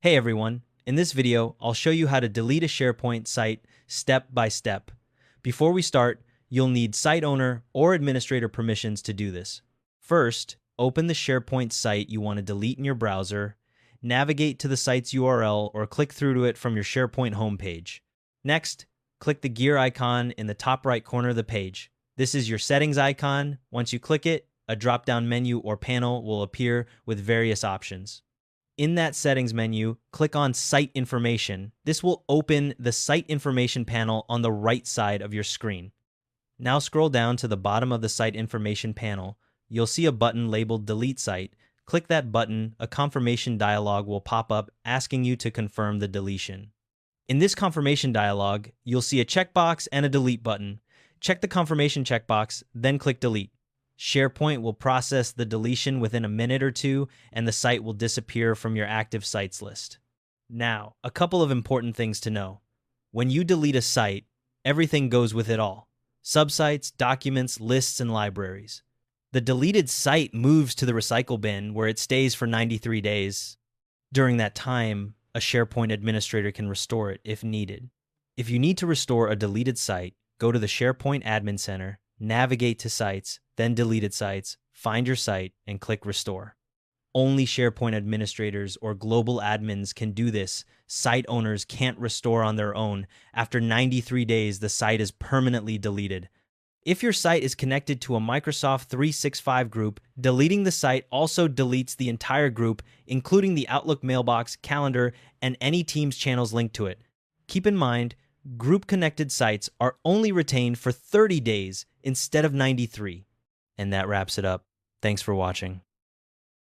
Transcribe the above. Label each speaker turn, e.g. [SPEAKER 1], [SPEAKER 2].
[SPEAKER 1] Hey everyone, in this video, I'll show you how to delete a SharePoint site step by step. Before we start, you'll need site owner or administrator permissions to do this. First, open the SharePoint site you want to delete in your browser, navigate to the site's URL or click through to it from your SharePoint homepage. Next, click the gear icon in the top right corner of the page. This is your settings icon. Once you click it, a drop-down menu or panel will appear with various options. In that settings menu, click on Site Information. This will open the Site Information panel on the right side of your screen. Now scroll down to the bottom of the Site Information panel. You'll see a button labeled Delete Site. Click that button, a confirmation dialog will pop up asking you to confirm the deletion. In this confirmation dialog, you'll see a checkbox and a delete button. Check the confirmation checkbox, then click Delete. SharePoint will process the deletion within a minute or two, and the site will disappear from your active sites list. Now, a couple of important things to know. When you delete a site, everything goes with it all. Subsites, documents, lists, and libraries. The deleted site moves to the recycle bin where it stays for 93 days. During that time, a SharePoint administrator can restore it if needed. If you need to restore a deleted site, go to the SharePoint Admin Center, navigate to Sites, then Deleted Sites, find your site, and click Restore. Only SharePoint administrators or global admins can do this. Site owners can't restore on their own. After 93 days, the site is permanently deleted. If your site is connected to a Microsoft 365 group, deleting the site also deletes the entire group, including the Outlook mailbox, calendar, and any Teams channels linked to it. Keep in mind, group-connected sites are only retained for 30 days instead of 93. And that wraps it up. Thanks for watching.